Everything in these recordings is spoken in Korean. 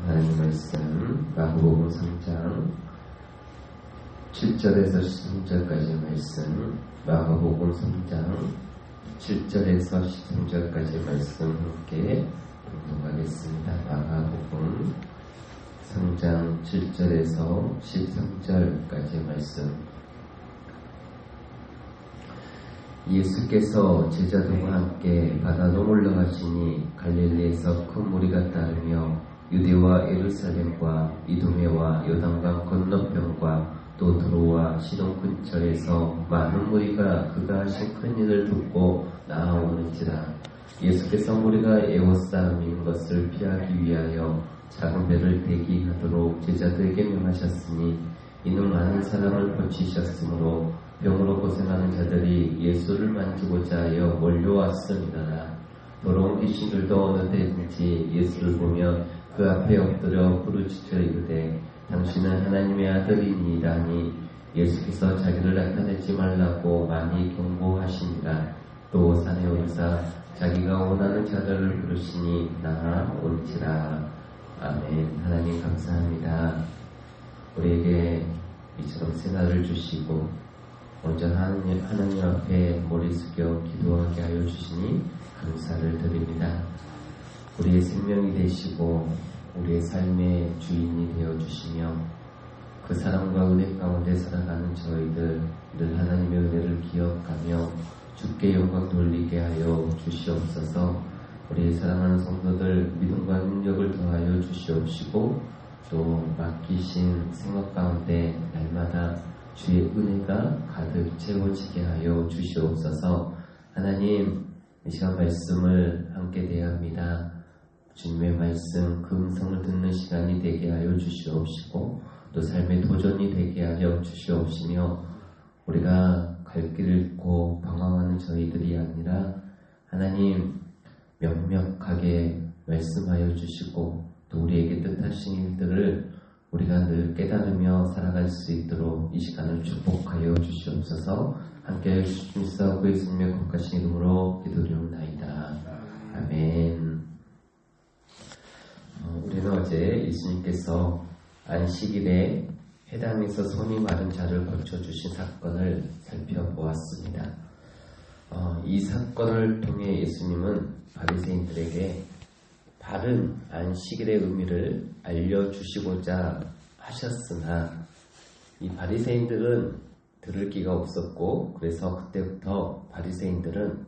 하나님 말씀 마가복음 3장 7절에서 13절까지의 말씀, 마가복음 3장 7절에서 13절까지의 말씀 함께 공독하겠습니다. 마가복음 3장 7절에서 13절까지의 말씀. 예수께서 제자들과 함께 바다로 올라가시니 갈릴리에서 큰 무리가 따르며 유대와 예루살렘과 이두메와 요단강 건너편과 또 두로와 시돈 근처에서 많은 무리가 그가 하신 큰 일을 듣고 나아오는지라. 예수께서 무리가 에워싸인 것을 피하기 위하여 작은 배를 대기하도록 제자들에게 명하셨으니 이는 많은 사람을 고치셨으므로 병으로 고생하는 자들이 예수를 만지고자 하여 몰려왔음이더라. 더러운 귀신들도 어느 때든지 예수를 보면 그 앞에 엎드려 부르짖어 이르되 당신은 하나님의 아들이니이다 하니 예수께서 자기를 나타내지 말라고 많이 경고하시니라. 또 산에 오르사 자기가 원하는 자들을 부르시니 나아온지라. 아멘. 하나님 감사합니다. 우리에게 이처럼 새날을 주시고 먼저 하나님 앞에 머리 숙여 기도하게 하여 주시니 감사를 드립니다. 우리의 생명이 되시고 우리의 삶의 주인이 되어주시며 그 사랑과 은혜 가운데 살아가는 저희들 늘 하나님의 은혜를 기억하며 주께 영광 돌리게 하여 주시옵소서. 우리의 사랑하는 성도들 믿음과 능력을 더하여 주시옵시고 또 맡기신 생각 가운데 날마다 주의 은혜가 가득 채워지게 하여 주시옵소서. 하나님, 이 시간 말씀을 함께 대합니다. 주님의 말씀, 그 음성을 듣는 시간이 되게 하여 주시옵시고 또 삶의 도전이 되게 하여 주시옵시며 우리가 갈 길을 잃고 방황하는 저희들이 아니라 하나님 명명하게 말씀하여 주시고 또 우리에게 뜻하신 일들을 우리가 늘 깨달으며 살아갈 수 있도록 이 시간을 축복하여 주시옵소서. 함께하여 주시옵소서. 예수님의 거룩하신 이름으로 기도드리옵나이다. 아멘. 우리는 어제 예수님께서 안식일에 회당에서 손이 마른 자를 고쳐주신 사건을 살펴보았습니다. 이 사건을 통해 예수님은 바리새인들에게 바른 안식일의 의미를 알려주시고자 하셨으나 이 바리새인들은 들을 기가 없었고 그래서 그때부터 바리새인들은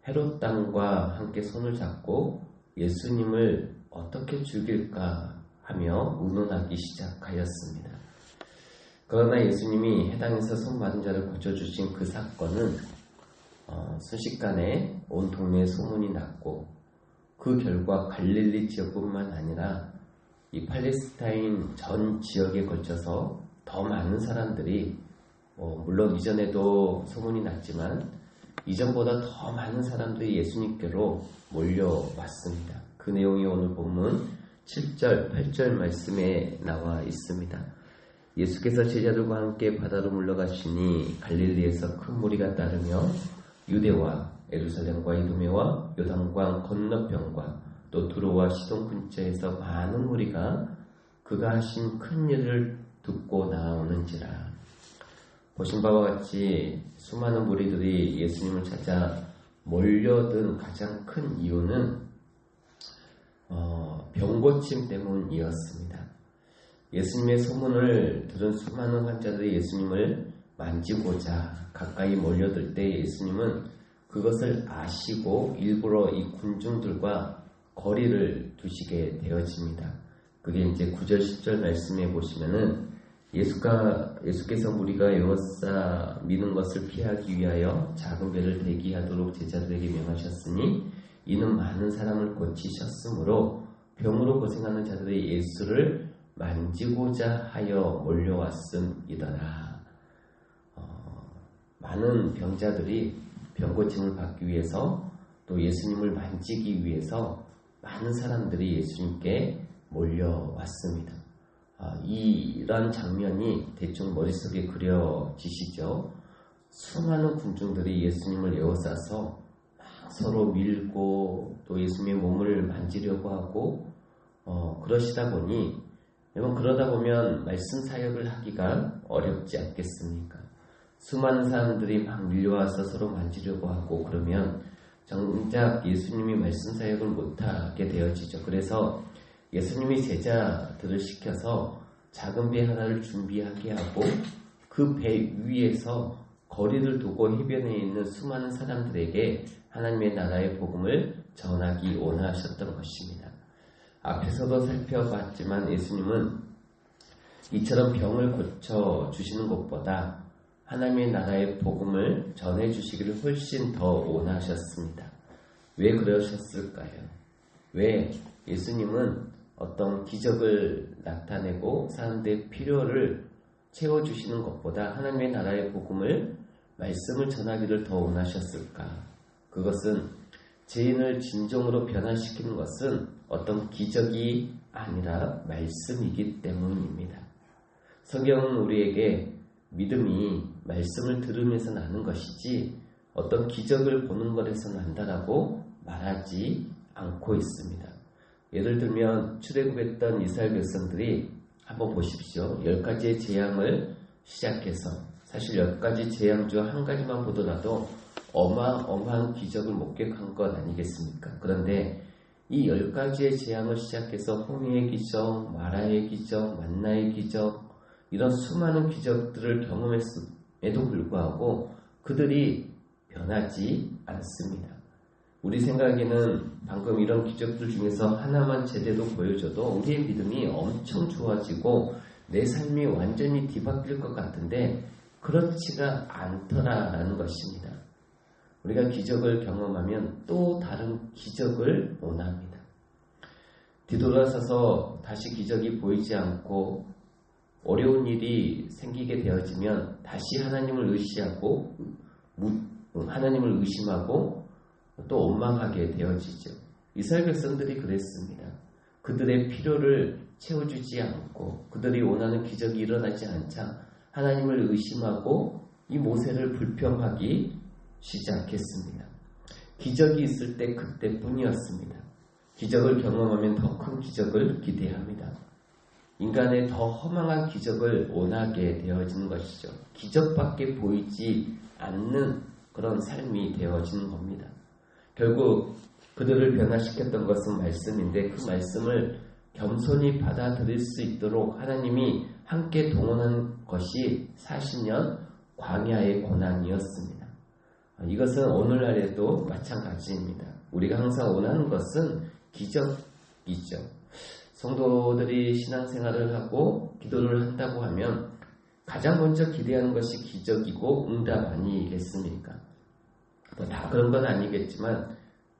헤롯 왕과 함께 손을 잡고 예수님을 어떻게 죽일까 하며 의논하기 시작하였습니다. 그러나 예수님이 해당에서 손 마른 자를 고쳐주신 그 사건은 순식간에 온 동네에 소문이 났고 그 결과 갈릴리 지역뿐만 아니라 이 팔레스타인 전 지역에 걸쳐서 더 많은 사람들이 물론 이전에도 소문이 났지만 이전보다 더 많은 사람들이 예수님께로 몰려왔습니다. 그 내용이 오늘 본문 7절, 8절 말씀에 나와 있습니다. 예수께서 제자들과 함께 바다로 물러가시니 갈릴리에서 큰 무리가 따르며 유대와 예루살렘과 이두메와 요단강 건너편과 또 두로와 시돈 근처에서 많은 무리가 그가 하신 큰 일을 듣고 나오는지라. 보신 바와 같이 수많은 무리들이 예수님을 찾아 몰려든 가장 큰 이유는 병고침 때문이었습니다. 예수님의 소문을 들은 수많은 환자들이 예수님을 만지고자 가까이 몰려들 때 예수님은 그것을 아시고 일부러 이 군중들과 거리를 두시게 되어집니다. 그게 이제 9절 10절 말씀에 보시면은 예수께서 무리가 에워싸 미는 것을 피하기 위하여 작은 배를 대기하도록 제자들에게 명하셨으니 이는 많은 사람을 고치셨으므로 병으로 고생하는 자들이 예수를 만지고자 하여 몰려왔음이더라. 많은 병자들이 병고침을 받기 위해서 또 예수님을 만지기 위해서 많은 사람들이 예수님께 몰려왔습니다. 이런 장면이 대충 머릿속에 그려지시죠. 수많은 군중들이 예수님을 에워싸서 서로 밀고 또 예수님의 몸을 만지려고 하고 그러시다 보니 여러분 그러다 보면 말씀 사역을 하기가 어렵지 않겠습니까? 수많은 사람들이 막 밀려와서 서로 만지려고 하고 그러면 정작 예수님이 말씀 사역을 못하게 되어지죠. 그래서 예수님이 제자들을 시켜서 작은 배 하나를 준비하게 하고 그 배 위에서 거리를 두고 해변에 있는 수많은 사람들에게 하나님의 나라의 복음을 전하기 원하셨던 것입니다. 앞에서도 살펴봤지만 예수님은 이처럼 병을 고쳐주시는 것보다 하나님의 나라의 복음을 전해주시기를 훨씬 더 원하셨습니다. 왜 그러셨을까요? 왜 예수님은 어떤 기적을 나타내고 사람들의 필요를 채워주시는 것보다 하나님의 나라의 복음을 말씀을 전하기를 더 원하셨을까? 그것은 죄인을 진정으로 변화시키는 것은 어떤 기적이 아니라 말씀이기 때문입니다. 성경은 우리에게 믿음이 말씀을 들으면서 나는 것이지 어떤 기적을 보는 것에서 난다라고 말하지 않고 있습니다. 예를 들면 출애굽했던 이스라엘 백성들이 한번 보십시오. 10가지의 재앙을 시작해서 사실 10가지 재앙 중 한 가지만 보더라도 어마어마한 기적을 목격한 것 아니겠습니까? 그런데 이 10가지의 재앙을 시작해서 홍해의 기적, 마라의 기적, 만나의 기적 이런 수많은 기적들을 경험했음에도 불구하고 그들이 변하지 않습니다. 우리 생각에는 방금 이런 기적들 중에서 하나만 제대로 보여줘도 우리의 믿음이 엄청 좋아지고 내 삶이 완전히 뒤바뀔 것 같은데 그렇지가 않더라라는 것입니다. 우리가 기적을 경험하면 또 다른 기적을 원합니다. 뒤돌아서서 다시 기적이 보이지 않고 어려운 일이 생기게 되어지면 다시 하나님을 의심하고 또 원망하게 되어지죠. 이스라엘 백성들이 그랬습니다. 그들의 필요를 채워주지 않고 그들이 원하는 기적이 일어나지 않자 하나님을 의심하고 이 모세를 불평하기 시작했습니다. 기적이 있을 때 그때뿐이었습니다. 기적을 경험하면 더 큰 기적을 기대합니다. 인간의 더 허망한 기적을 원하게 되어지는 것이죠. 기적밖에 보이지 않는 그런 삶이 되어지는 겁니다. 결국 그들을 변화시켰던 것은 말씀인데 그 말씀을 겸손히 받아들일 수 있도록 하나님이 함께 동원한 것이 40년 광야의 고난이었습니다. 이것은 오늘날에도 마찬가지입니다. 우리가 항상 원하는 것은 기적이죠. 성도들이 신앙생활을 하고 기도를 한다고 하면 가장 먼저 기대하는 것이 기적이고 응답 아니겠습니까? 다 그런 건 아니겠지만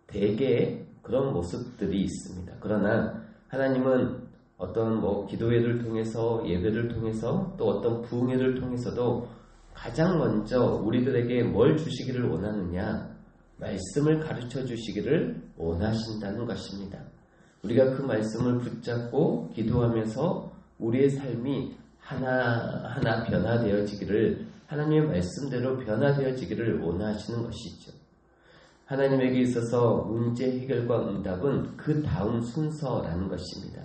대개 그런 모습들이 있습니다. 그러나 하나님은 어떤 기도회를 통해서 예배를 통해서 또 어떤 부흥회를 통해서도 가장 먼저 우리들에게 뭘 주시기를 원하느냐? 말씀을 가르쳐 주시기를 원하신다는 것입니다. 우리가 그 말씀을 붙잡고 기도하면서 우리의 삶이 하나하나 변화되어지기를 하나님의 말씀대로 변화되어지기를 원하시는 것이죠. 하나님에게 있어서 문제 해결과 응답은 그 다음 순서라는 것입니다.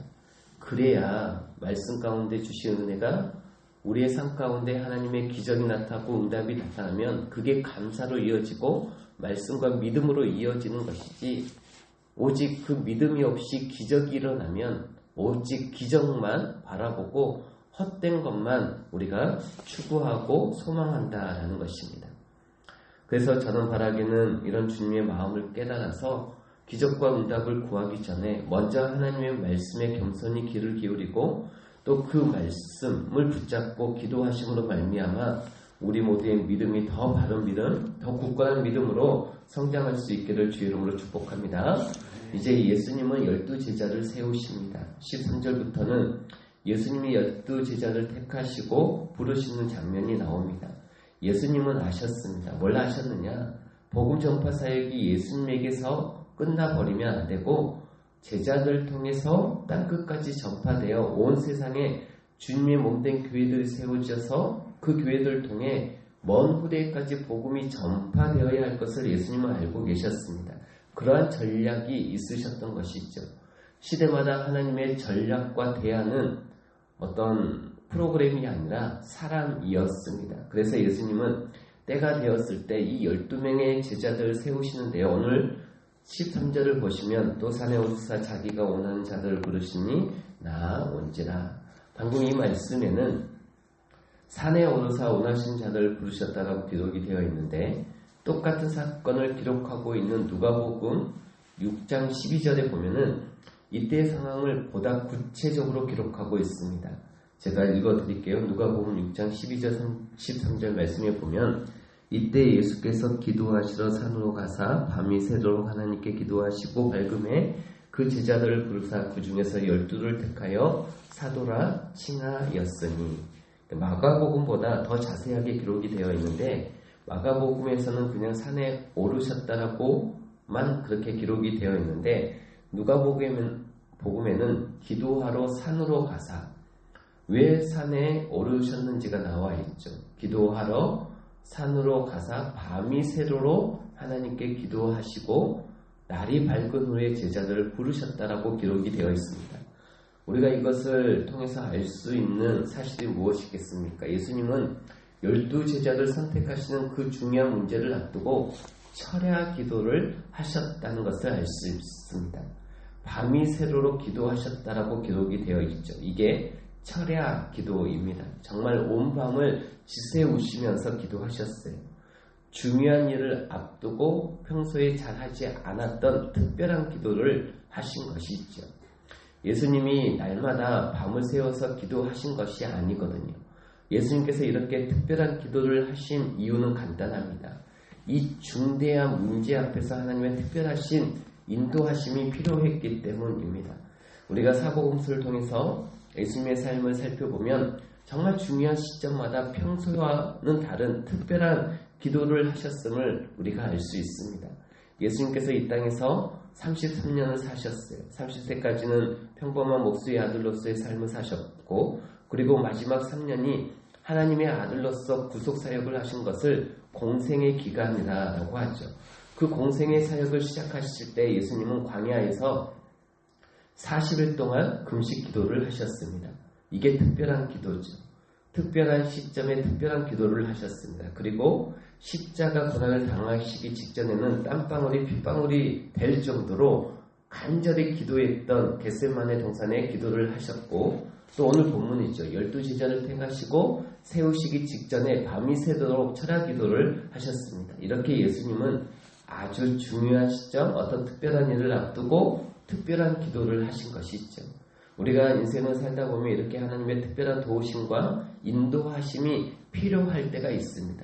그래야 말씀 가운데 주신 은혜가 우리의 삶 가운데 하나님의 기적이 나타나고 응답이 나타나면 그게 감사로 이어지고 말씀과 믿음으로 이어지는 것이지 오직 그 믿음이 없이 기적이 일어나면 오직 기적만 바라보고 헛된 것만 우리가 추구하고 소망한다라는 것입니다. 그래서 저는 바라기는 이런 주님의 마음을 깨달아서 기적과 응답을 구하기 전에 먼저 하나님의 말씀에 겸손히 귀를 기울이고 또 그 말씀을 붙잡고 기도하심으로 말미암아 우리 모두의 믿음이 더 바른 믿음, 더 굳건한 믿음으로 성장할 수 있기를 주의 이름으로 축복합니다. 이제 예수님은 12제자를 세우십니다. 13절부터는 예수님이 12제자를 택하시고 부르시는 장면이 나옵니다. 예수님은 아셨습니다. 뭘 아셨느냐? 복음 전파 사역이 예수님에게서 끝나버리면 안 되고 제자들 통해서 땅끝까지 전파되어 온 세상에 주님의 몸된 교회들이 세워져서 그 교회들을 통해 먼 후대까지 복음이 전파되어야 할 것을 예수님은 알고 계셨습니다. 그러한 전략이 있으셨던 것이죠. 시대마다 하나님의 전략과 대안은 어떤 프로그램이 아니라 사람이었습니다. 그래서 예수님은 때가 되었을 때 이 12명의 제자들을 세우시는데요. 오늘 13절을 보시면 또 산에 오르사 자기가 원하는 자들을 부르시니 나온지라. 방금 이 말씀에는 산에 오르사 원하신 자들을 부르셨다라고 기록이 되어 있는데 똑같은 사건을 기록하고 있는 누가복음 6장 12절에 보면은 이때의 상황을 보다 구체적으로 기록하고 있습니다. 제가 읽어드릴게요. 누가복음 6장 12절 13절 말씀에 보면 이때 예수께서 기도하시러 산으로 가사 밤이 새도록 하나님께 기도하시고 밝음에 그 제자들을 부르사 그 중에서 12를 택하여 사도라 칭하였으니. 마가복음보다 더 자세하게 기록이 되어 있는데 마가복음에서는 그냥 산에 오르셨다라고만 그렇게 기록이 되어 있는데 누가복음에는 기도하러 산으로 가사, 왜 산에 오르셨는지가 나와 있죠. 기도하러 산으로 가사 밤이 새도록 하나님께 기도하시고 날이 밝은 후에 제자들을 부르셨다라고 기록이 되어 있습니다. 우리가 이것을 통해서 알 수 있는 사실이 무엇이겠습니까? 예수님은 12제자를 선택하시는 그 중요한 문제를 앞두고 철야 기도를 하셨다는 것을 알 수 있습니다. 밤이 새도록 기도하셨다라고 기록이 되어 있죠. 이게 철야 기도입니다. 정말 온 밤을 지새우시면서 기도하셨어요. 중요한 일을 앞두고 평소에 잘하지 않았던 특별한 기도를 하신 것이 있죠. 예수님이 날마다 밤을 새워서 기도하신 것이 아니거든요. 예수님께서 이렇게 특별한 기도를 하신 이유는 간단합니다. 이 중대한 문제 앞에서 하나님의 특별하신 인도하심이 필요했기 때문입니다. 우리가 사복음서를 통해서 예수님의 삶을 살펴보면 정말 중요한 시점마다 평소와는 다른 특별한 기도를 하셨음을 우리가 알 수 있습니다. 예수님께서 이 땅에서 33년을 사셨어요. 30세까지는 평범한 목수의 아들로서의 삶을 사셨고 그리고 마지막 3년이 하나님의 아들로서 구속사역을 하신 것을 공생의 기간이라고 하죠. 그 공생의 사역을 시작하실 때 예수님은 광야에서 40일 동안 금식 기도를 하셨습니다. 이게 특별한 기도죠. 특별한 시점에 특별한 기도를 하셨습니다. 그리고 십자가 고난을 당하시기 직전에는 땀방울이 핏방울이 될 정도로 간절히 기도했던 겟세마네 동산에 기도를 하셨고 또 오늘 본문이죠. 12제자를 택하시고 세우시기 직전에 밤이 새도록 철야 기도를 하셨습니다. 이렇게 예수님은 아주 중요한 시점, 어떤 특별한 일을 앞두고 특별한 기도를 하신 것이 있죠. 우리가 인생을 살다 보면 이렇게 하나님의 특별한 도우심과 인도하심이 필요할 때가 있습니다.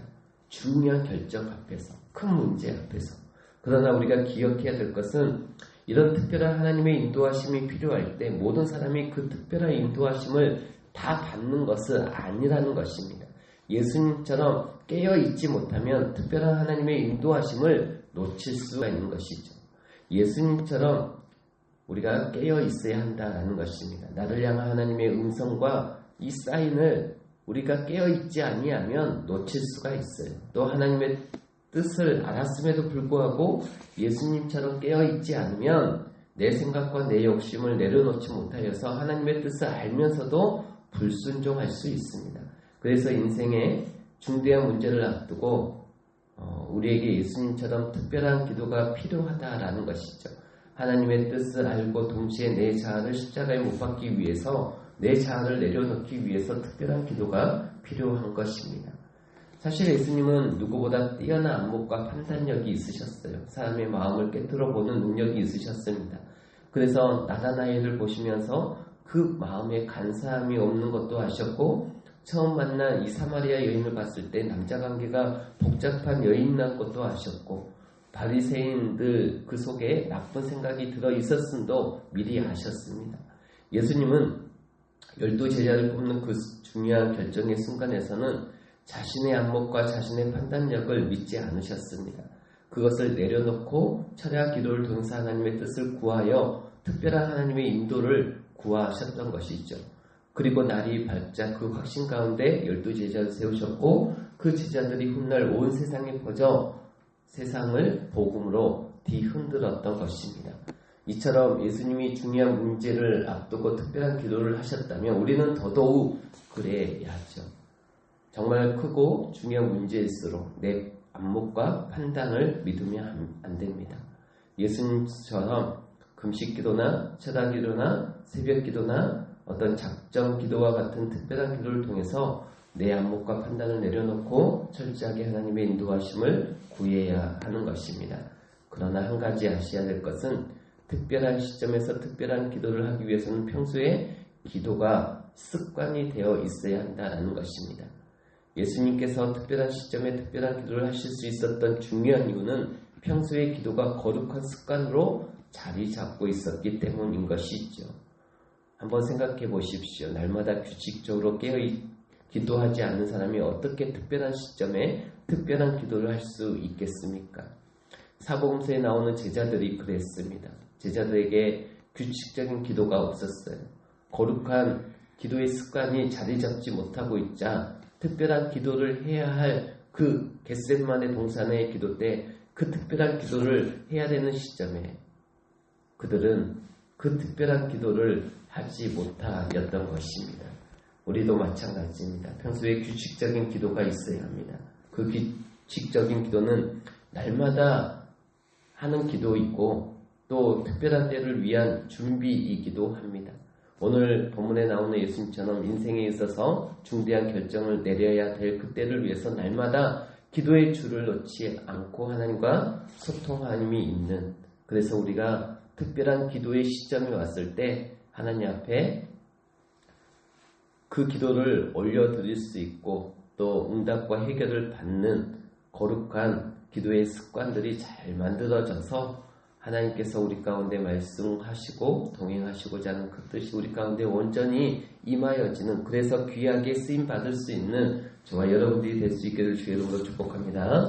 중요한 결정 앞에서, 큰 문제 앞에서. 그러나 우리가 기억해야 될 것은 이런 특별한 하나님의 인도하심이 필요할 때 모든 사람이 그 특별한 인도하심을 다 받는 것은 아니라는 것입니다. 예수님처럼 깨어있지 못하면 특별한 하나님의 인도하심을 놓칠 수가 있는 것이죠. 예수님처럼 우리가 깨어 있어야 한다는 것입니다. 나를 향한 하나님의 음성과 이 사인을 우리가 깨어 있지 아니하면 놓칠 수가 있어요. 또 하나님의 뜻을 알았음에도 불구하고 예수님처럼 깨어 있지 않으면 내 생각과 내 욕심을 내려놓지 못하여서 하나님의 뜻을 알면서도 불순종할 수 있습니다. 그래서 인생에 중대한 문제를 앞두고 우리에게 예수님처럼 특별한 기도가 필요하다라는 것이죠. 하나님의 뜻을 알고 동시에 내 자아를 십자가에 못 박기 위해서 내 자아를 내려놓기 위해서 특별한 기도가 필요한 것입니다. 사실 예수님은 누구보다 뛰어난 안목과 판단력이 있으셨어요. 사람의 마음을 깨뜨려 보는 능력이 있으셨습니다. 그래서 나다나엘을 보시면서 그 마음에 간사함이 없는 것도 아셨고 처음 만난 이 사마리아 여인을 봤을 때 남자관계가 복잡한 여인이란 것도 아셨고 바리새인들 그 속에 나쁜 생각이 들어 있었음도 미리 아셨습니다. 예수님은 12제자를 뽑는 그 중요한 결정의 순간에서는 자신의 안목과 자신의 판단력을 믿지 않으셨습니다. 그것을 내려놓고 철야 기도를 통해서 하나님의 뜻을 구하여 특별한 하나님의 인도를 구하셨던 것이죠. 그리고 날이 밝자 그 확신 가운데 12제자를 세우셨고 그 제자들이 훗날 온 세상에 퍼져 세상을 복음으로 뒤흔들었던 것입니다. 이처럼 예수님이 중요한 문제를 앞두고 특별한 기도를 하셨다면 우리는 더더욱 그래야죠. 정말 크고 중요한 문제일수록 내 안목과 판단을 믿으면 안 됩니다. 예수님처럼 금식 기도나 철학 기도나 새벽 기도나 어떤 작정 기도와 같은 특별한 기도를 통해서 내 안목과 판단을 내려놓고 철저하게 하나님의 인도하심을 구해야 하는 것입니다. 그러나 한 가지 아셔야 될 것은 특별한 시점에서 특별한 기도를 하기 위해서는 평소에 기도가 습관이 되어 있어야 한다는 것입니다. 예수님께서 특별한 시점에 특별한 기도를 하실 수 있었던 중요한 이유는 평소에 기도가 거룩한 습관으로 자리 잡고 있었기 때문인 것이죠. 한번 생각해 보십시오. 날마다 규칙적으로 기도하지 않는 사람이 어떻게 특별한 시점에 특별한 기도를 할 수 있겠습니까? 사복음서에 나오는 제자들이 그랬습니다. 제자들에게 규칙적인 기도가 없었어요. 거룩한 기도의 습관이 자리 잡지 못하고 있자 특별한 기도를 해야 할 그 겟세마네 동산의 기도 때 그 특별한 기도를 해야 되는 시점에 그들은 그 특별한 기도를 하지 못하였던 것입니다. 우리도 마찬가지입니다. 평소에 규칙적인 기도가 있어야 합니다. 그 규칙적인 기도는 날마다 하는 기도이고 또 특별한 때를 위한 준비이기도 합니다. 오늘 본문에 나오는 예수님처럼 인생에 있어서 중대한 결정을 내려야 될 그때를 위해서 날마다 기도의 줄을 놓지 않고 하나님과 소통함이 있는, 그래서 우리가 특별한 기도의 시점이 왔을 때 하나님 앞에 그 기도를 올려드릴 수 있고 또 응답과 해결을 받는 거룩한 기도의 습관들이 잘 만들어져서 하나님께서 우리 가운데 말씀하시고 동행하시고자 하는 그 뜻이 우리 가운데 온전히 임하여지는, 그래서 귀하게 쓰임받을 수 있는 저와 여러분들이 될 수 있기를 주의 이름으로 축복합니다.